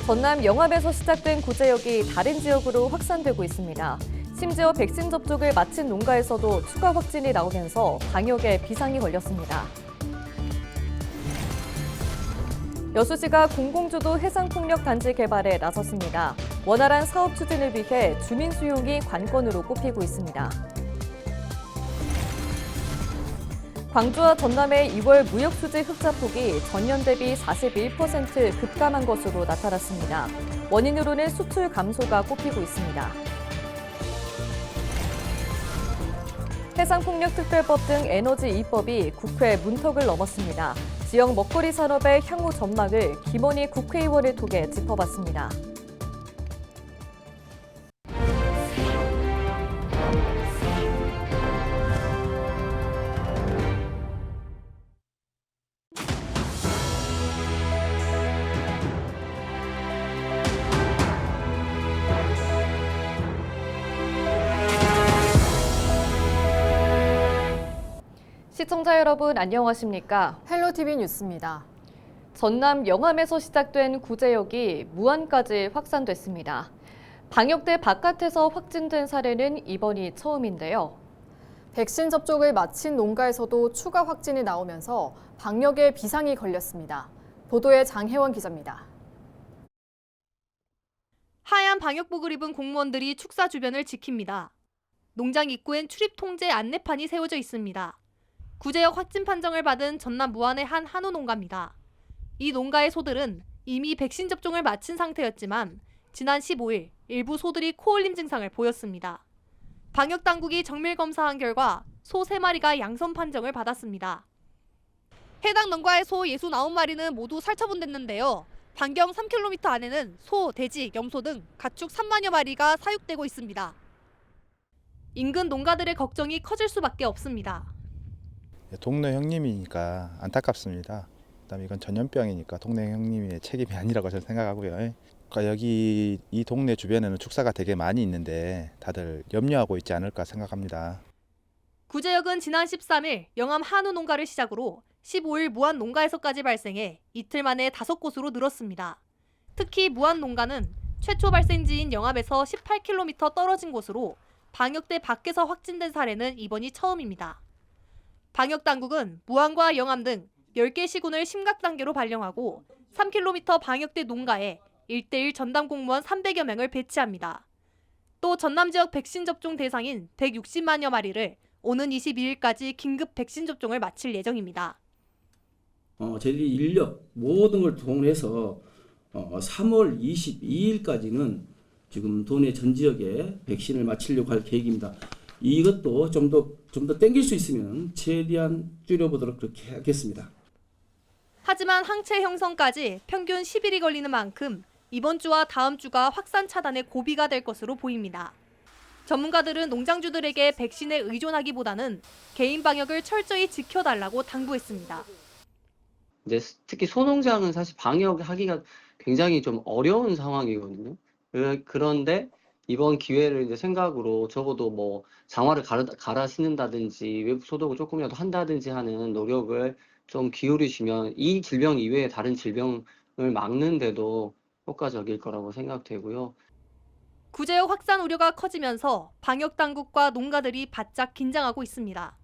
전남 영암에서 시작된 구제역이 다른 지역으로 확산되고 있습니다. 심지어 백신 접종을 마친 농가에서도 추가 확진이 나오면서 방역에 비상이 걸렸습니다. 여수시가 공공주도 해상풍력 단지 개발에 나섰습니다. 원활한 사업 추진을 위해 주민 수용이 관건으로 꼽히고 있습니다. 광주와 전남의 2월 무역 수지 흑자폭이 전년 대비 41% 급감한 것으로 나타났습니다. 원인으로는 수출 감소가 꼽히고 있습니다. 해상풍력특별법 등 에너지 이법이 국회 문턱을 넘었습니다. 지역 먹거리 산업의 향후 전망을 김원희 국회의원을 통해 짚어봤습니다. 시청자 여러분 안녕하십니까? 헬로티비 뉴스입니다. 전남 영암에서 시작된 구제역이 무안까지 확산됐습니다. 방역대 바깥에서 확진된 사례는 이번이 처음인데요. 백신 접종을 마친 농가에서도 추가 확진이 나오면서 방역에 비상이 걸렸습니다. 보도에 장혜원 기자입니다. 하얀 방역복을 입은 공무원들이 축사 주변을 지킵니다. 농장 입구엔 출입 통제 안내판이 세워져 있습니다. 구제역 확진 판정을 받은 전남 무안의 한 한우 농가입니다. 이 농가의 소들은 이미 백신 접종을 마친 상태였지만 지난 15일 일부 소들이 코올림 증상을 보였습니다. 방역당국이 정밀 검사한 결과 소 3마리가 양선 판정을 받았습니다. 해당 농가의 소 69마리는 모두 살처분됐는데요. 반경 3km 안에는 소, 돼지, 염소 등 가축 3만여 마리가 사육되고 있습니다. 인근 농가들의 걱정이 커질 수밖에 없습니다. 동네 형님이니까 안타깝습니다. 그다음에 이건 전염병이니까 동네 형님의 책임이 아니라고 저는 생각하고요. 그러니까 여기 이 동네 주변에는 축사가 되게 많이 있는데 다들 염려하고 있지 않을까 생각합니다. 구제역은 지난 13일 영암 한우 농가를 시작으로 15일 무안 농가에서까지 발생해 이틀 만에 5곳으로 늘었습니다. 특히 무안 농가는 최초 발생지인 영암에서 18km 떨어진 곳으로 방역대 밖에서 확진된 사례는 이번이 처음입니다. 방역당국은 무안과 영암 등 10개 시군을 심각 단계로 발령하고 3km 방역대 농가에 1:1 전담 공무원 300여 명을 배치합니다. 또 전남 지역 백신 접종 대상인 160만여 마리를 오는 22일까지 긴급 백신 접종을 마칠 예정입니다. 저희들이 인력 모든 걸 동원해서 3월 22일까지는 지금 도내 전 지역에 백신을 마치려고 할 계획입니다. 이것도 좀 더 땡길 수 있으면 최대한 줄여보도록 그렇게 하겠습니다. 하지만 항체 형성까지 평균 10일이 걸리는 만큼 이번 주와 다음 주가 확산 차단의 고비가 될 것으로 보입니다. 전문가들은 농장주들에게 백신에 의존하기보다는 개인 방역을 철저히 지켜달라고 당부했습니다. 이제 특히 소농장은 사실 방역하기가 굉장히 좀 어려운 상황이거든요. 그런데 이번 기회를 이제 생각으로 적어도 뭐 장화를 갈아 신는다든지 외부 소독을 조금이라도 한다든지 하는 노력을 좀 기울이시면 이 질병 이외에 다른 질병을 막는데도 효과적일 거라고 생각되고요. 구제역 확산 우려가 커지면서 방역 당국과 농가들이 바짝 긴장하고 있습니다.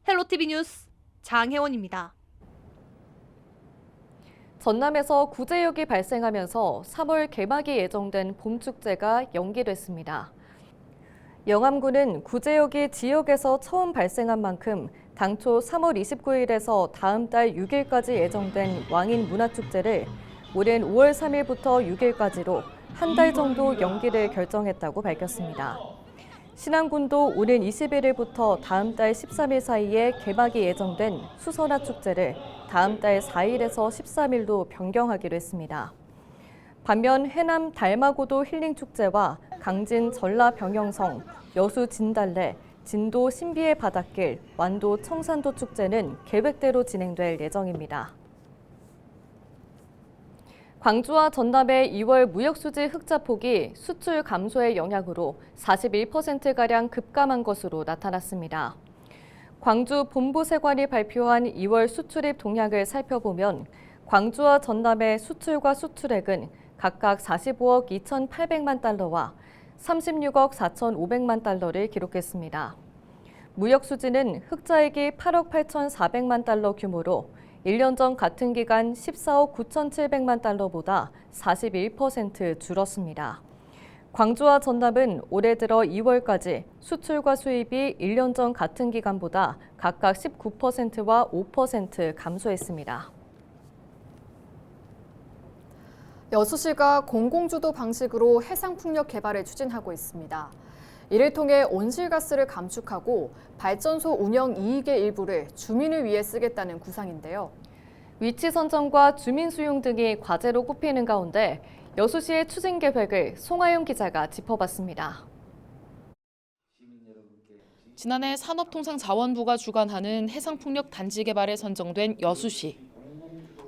헬로티비 뉴스 장혜원입니다. 전남에서 구제역이 발생하면서 3월 개막이 예정된 봄축제가 연기됐습니다. 영암군은 구제역이 지역에서 처음 발생한 만큼 당초 3월 29일에서 다음 달 6일까지 예정된 왕인 문화축제를 올해는 5월 3일부터 6일까지로 한 달 정도 연기를 결정했다고 밝혔습니다. 신안군도 오는 21일부터 다음 달 13일 사이에 개막이 예정된 수선화 축제를 다음 달 4일에서 13일로 변경하기로 했습니다. 반면 해남 달마고도 힐링축제와 강진 전라병영성, 여수 진달래, 진도 신비의 바닷길, 완도 청산도 축제는 계획대로 진행될 예정입니다. 광주와 전남의 2월 무역수지 흑자폭이 수출 감소의 영향으로 41%가량 급감한 것으로 나타났습니다. 광주 본부세관이 발표한 2월 수출입 동향을 살펴보면 광주와 전남의 수출과 수출액은 각각 45억 2,800만 달러와 36억 4,500만 달러를 기록했습니다. 무역 수지는 흑자액이 8억 8,400만 달러 규모로 1년 전 같은 기간 14억 9,700만 달러보다 41% 줄었습니다. 광주와 전남은 올해 들어 2월까지 수출과 수입이 1년 전 같은 기간보다 각각 19%와 5% 감소했습니다. 여수시가 공공주도 방식으로 해상풍력 개발을 추진하고 있습니다. 이를 통해 온실가스를 감축하고 발전소 운영 이익의 일부를 주민을 위해 쓰겠다는 구상인데요. 위치 선정과 주민 수용 등이 과제로 꼽히는 가운데 여수시의 추진 계획을 송하영 기자가 짚어봤습니다. 지난해 산업통상자원부가 주관하는 해상풍력 단지 개발에 선정된 여수시.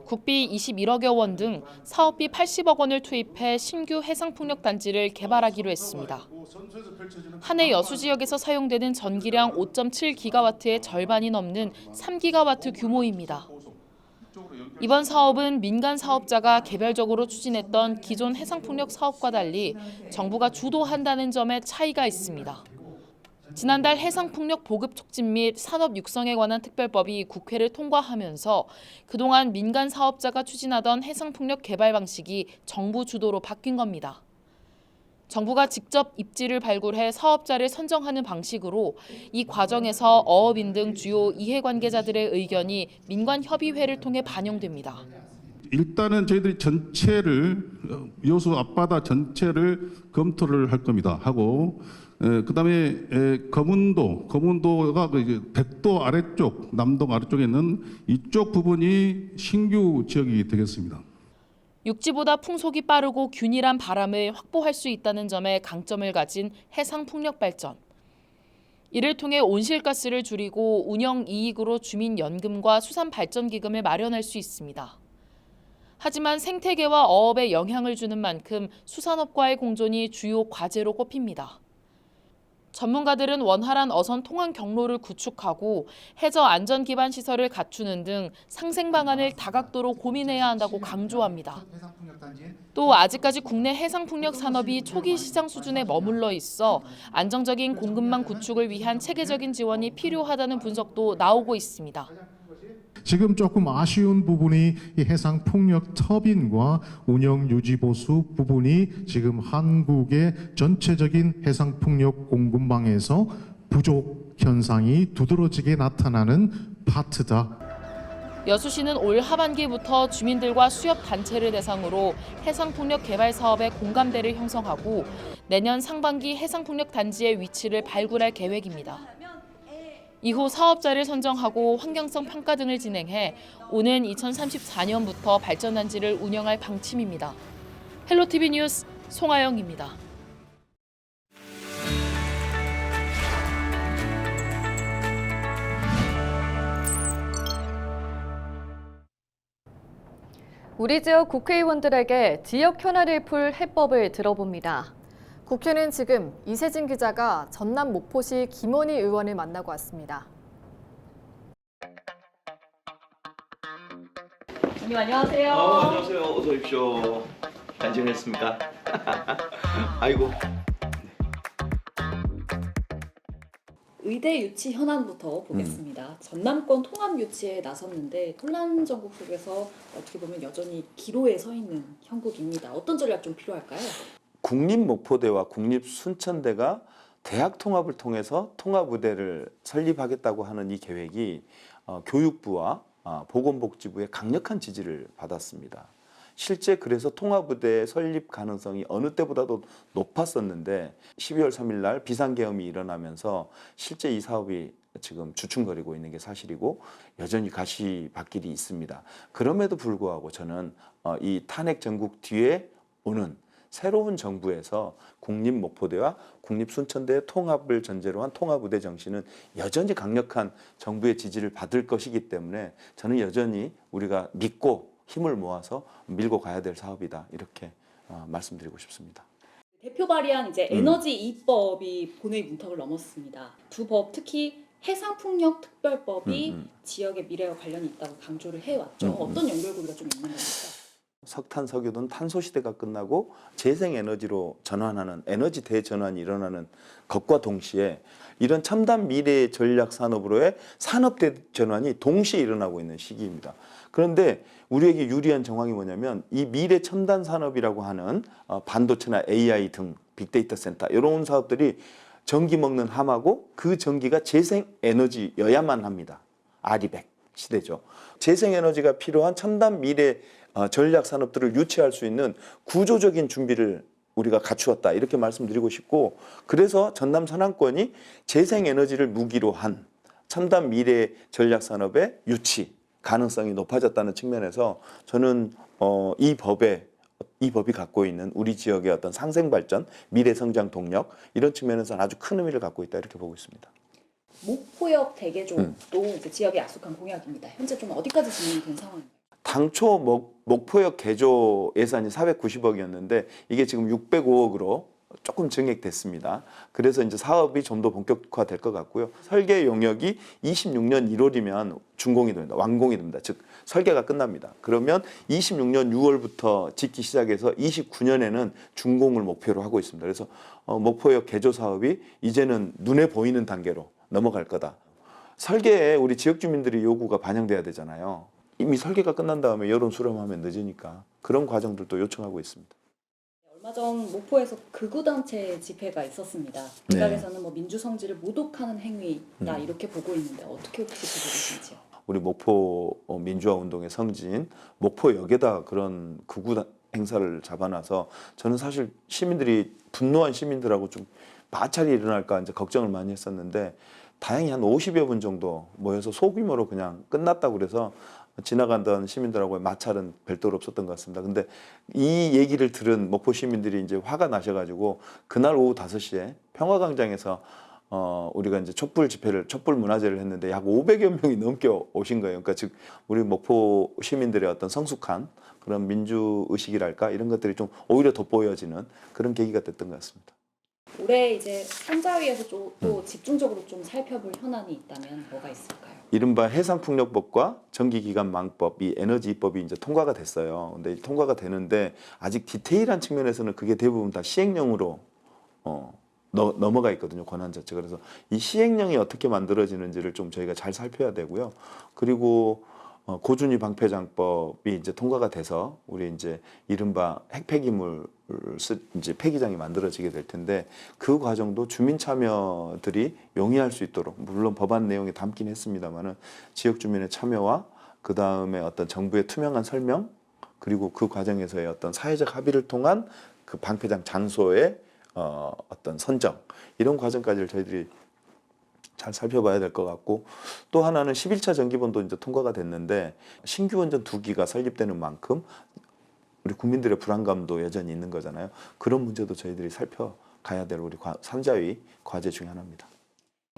국비 21억여 원 등 사업비 80억 원을 투입해 신규 해상풍력 단지를 개발하기로 했습니다. 한 해 여수 지역에서 사용되는 전기량 5.7기가와트의 절반이 넘는 3기가와트 규모입니다. 이번 사업은 민간 사업자가 개별적으로 추진했던 기존 해상풍력 사업과 달리 정부가 주도한다는 점에 차이가 있습니다. 지난달 해상풍력 보급 촉진 및 산업 육성에 관한 특별법이 국회를 통과하면서 그동안 민간 사업자가 추진하던 해상풍력 개발 방식이 정부 주도로 바뀐 겁니다. 정부가 직접 입지를 발굴해 사업자를 선정하는 방식으로 이 과정에서 어업인 등 주요 이해관계자들의 의견이 민관협의회를 통해 반영됩니다. 일단은 저희들이 전체를 여수 앞바다 전체를 검토를 할 겁니다. 하고 그다음에 거문도가 백도 아래쪽, 남동 아래쪽에 있는 이쪽 부분이 신규 지역이 되겠습니다. 육지보다 풍속이 빠르고 균일한 바람을 확보할 수 있다는 점에 강점을 가진 해상풍력 발전. 이를 통해 온실가스를 줄이고 운영 이익으로 주민연금과 수산발전기금을 마련할 수 있습니다. 하지만 생태계와 어업에 영향을 주는 만큼 수산업과의 공존이 주요 과제로 꼽힙니다. 전문가들은 원활한 어선 통항 경로를 구축하고 해저 안전 기반 시설을 갖추는 등 상생 방안을 다각도로 고민해야 한다고 강조합니다. 또 아직까지 국내 해상풍력 산업이 초기 시장 수준에 머물러 있어 안정적인 공급망 구축을 위한 체계적인 지원이 필요하다는 분석도 나오고 있습니다. 지금 조금 아쉬운 부분이 이 해상 풍력 터빈과 운영 유지 보수 부분이 지금 한국의 전체적인 해상 풍력 공급망에서 부족 현상이 두드러지게 나타나는 파트다. 여수시는 올 하반기부터 주민들과 수협 단체를 대상으로 해상풍력 개발 사업의 공감대를 형성하고 내년 상반기 해상풍력 단지의 위치를 발굴할 계획입니다. 이후 사업자를 선정하고 환경성 평가 등을 진행해 오는 2034년부터 발전단지를 운영할 방침입니다. 헬로티비 뉴스 송하영입니다. 우리 지역 국회의원들에게 지역 현안을 풀 해법을 들어봅니다. 국회는 지금 이세진 기자가 전남 목포시 김원희 의원을 만나고 왔습니다. 형님 안녕하세요. 안녕하세요. 어서 오십시오. 잘 지냈습니까? 아이고. 의대 유치 현안부터 보겠습니다. 전남권 통합 유치에 나섰는데 혼란 정국 속에서 어떻게 보면 여전히 기로에 서 있는 형국입니다. 어떤 전략 좀 필요할까요? 국립목포대와 국립순천대가 대학 통합을 통해서 통합의대를 설립하겠다고 하는 이 계획이 교육부와 보건복지부의 강력한 지지를 받았습니다. 실제 그래서 통합의대 설립 가능성이 어느 때보다도 높았었는데 12월 3일 날 비상계엄이 일어나면서 실제 이 사업이 지금 주춤거리고 있는 게 사실이고 여전히 가시밭길이 있습니다. 그럼에도 불구하고 저는 이 탄핵 전국 뒤에 오는 새로운 정부에서 국립목포대와 국립순천대의 통합을 전제로 한 통합의대 정신은 여전히 강력한 정부의 지지를 받을 것이기 때문에 저는 여전히 우리가 믿고 힘을 모아서 밀고 가야 될 사업이다 이렇게 말씀드리고 싶습니다. 대표 발의한 이제 에너지 이익법이 본회의 문턱을 넘었습니다. 두 법 특히 해상풍력 특별법이 지역의 미래와 관련이 있다고 강조를 해왔죠. 어떤 연결고리가 좀 있는 건가요? 석탄, 석유 등 탄소 시대가 끝나고 재생에너지로 전환하는 에너지 대전환이 일어나는 것과 동시에 이런 첨단 미래 전략 산업으로의 산업 대전환이 동시에 일어나고 있는 시기입니다. 그런데 우리에게 유리한 정황이 뭐냐면 이 미래 첨단 산업이라고 하는 반도체나 AI 등 빅데이터 센터 이런 사업들이 전기 먹는 함하고 그 전기가 재생에너지여야만 합니다. 아리백 시대죠. 재생에너지가 필요한 첨단 미래 전략 산업들을 유치할 수 있는 구조적인 준비를 우리가 갖추었다 이렇게 말씀드리고 싶고, 그래서 전남 서남권이 재생에너지를 무기로 한 첨단 미래 전략 산업의 유치 가능성이 높아졌다는 측면에서 저는 이 법이 갖고 있는 우리 지역의 어떤 상생 발전, 미래 성장 동력 이런 측면에서는 아주 큰 의미를 갖고 있다 이렇게 보고 있습니다. 목포역 대개조도 이제 지역에 약속한 공약입니다. 현재 좀 어디까지 진행된 상황인가요? 당초 목포역 개조 예산이 490억이었는데 이게 지금 605억으로 조금 증액됐습니다. 그래서 이제 사업이 좀 더 본격화될 것 같고요. 설계 용역이 26년 1월이면 준공이 됩니다. 완공이 됩니다. 즉 설계가 끝납니다. 그러면 26년 6월부터 짓기 시작해서 29년에는 준공을 목표로 하고 있습니다. 그래서 목포역 개조 사업이 이제는 눈에 보이는 단계로 넘어갈 거다. 설계에 우리 지역 주민들의 요구가 반영돼야 되잖아요. 이미 설계가 끝난 다음에 여론 수렴하면 늦으니까 그런 과정들도 요청하고 있습니다. 얼마 전 목포에서 극우단체 집회가 있었습니다. 일각에서는 뭐 민주 성질을 모독하는 행위다 이렇게 보고 있는데 어떻게 혹시 보고 계신지요? 우리 목포 민주화 운동의 성지인 목포역에다 그런 극우 행사를 잡아놔서 저는 사실 시민들이 분노한 시민들하고 좀 마찰이 일어날까 이제 걱정을 많이 했었는데 다행히 한 50여 분 정도 모여서 소규모로 그냥 끝났다고 그래서 지나가던 시민들하고의 마찰은 별도로 없었던 것 같습니다. 근데 이 얘기를 들은 목포 시민들이 이제 화가 나셔가지고 그날 오후 5시에 평화광장에서 우리가 이제 촛불 문화제를 했는데 약 500여 명이 넘게 오신 거예요. 그러니까 즉 우리 목포 시민들의 어떤 성숙한 그런 민주 의식이랄까 이런 것들이 좀 오히려 돋보여지는 그런 계기가 됐던 것 같습니다. 올해 이제 산자위에서 또 집중적으로 좀 살펴볼 현안이 있다면 뭐가 있을까요? 이른바 해상풍력법과 전기기관망법, 이 에너지 입법이 이제 통과가 됐어요. 근데 통과가 되는데 아직 디테일한 측면에서는 그게 대부분 다 시행령으로 넘어가 있거든요. 권한 자체가. 그래서 이 시행령이 어떻게 만들어지는지를 좀 저희가 잘 살펴야 되고요. 그리고 고준위 방패장법이 이제 통과가 돼서 우리 이제 이른바 핵폐기물 이제 폐기장이 만들어지게 될 텐데 그 과정도 주민 참여들이 용이할 수 있도록 물론 법안 내용에 담긴 했습니다만은 지역 주민의 참여와 그 다음에 어떤 정부의 투명한 설명 그리고 그 과정에서의 어떤 사회적 합의를 통한 그 방패장 장소의 어떤 선정 이런 과정까지를 저희들이 잘 살펴봐야 될 것 같고 또 하나는 11차 정기본도 이제 통과가 됐는데 신규 원전 2기가 설립되는 만큼 우리 국민들의 불안감도 여전히 있는 거잖아요. 그런 문제도 저희들이 살펴가야 될 우리 산자위 과제 중에 하나입니다.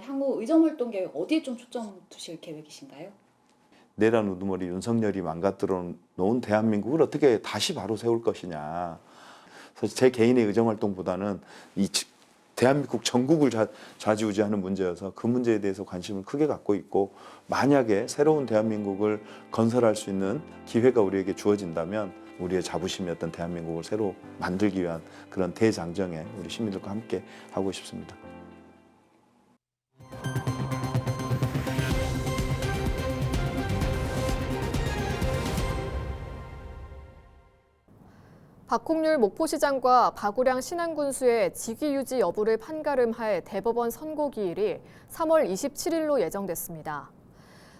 향후 의정활동 계획 어디에 좀 초점 두실 계획이신가요? 내란 우두머리 윤석열이 망가뜨려 놓은 대한민국을 어떻게 다시 바로 세울 것이냐. 사실 제 개인의 의정활동보다는 이 대한민국 전국을 좌지우지하는 문제여서 그 문제에 대해서 관심을 크게 갖고 있고 만약에 새로운 대한민국을 건설할 수 있는 기회가 우리에게 주어진다면 우리의 자부심이었던 대한민국을 새로 만들기 위한 그런 대장정에 우리 시민들과 함께 하고 싶습니다. 박홍률 목포시장과 박우량 신안군수의 직위 유지 여부를 판가름할 대법원 선고기일이 3월 27일로 예정됐습니다.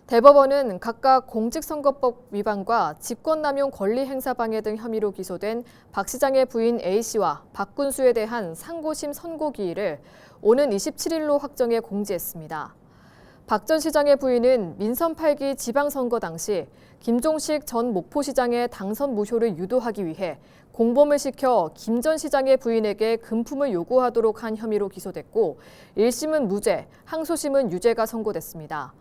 대법원은 각각 공직선거법 위반과 직권남용 권리행사방해 등 혐의로 기소된 박 시장의 부인 A씨와 박 군수에 대한 상고심 선고기일을 오는 27일로 확정해 공지했습니다. 박 전 시장의 부인은 민선 8기 지방선거 당시 김종식 전 목포시장의 당선 무효를 유도하기 위해 공범을 시켜 김 전 시장의 부인에게 금품을 요구하도록 한 혐의로 기소됐고 1심은 무죄, 항소심은 유죄가 선고됐습니다.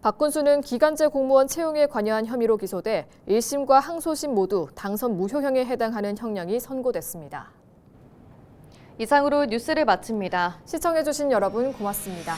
박 군수는 기간제 공무원 채용에 관여한 혐의로 기소돼 1심과 항소심 모두 당선 무효형에 해당하는 형량이 선고됐습니다. 이상으로 뉴스를 마칩니다. 시청해주신 여러분 고맙습니다.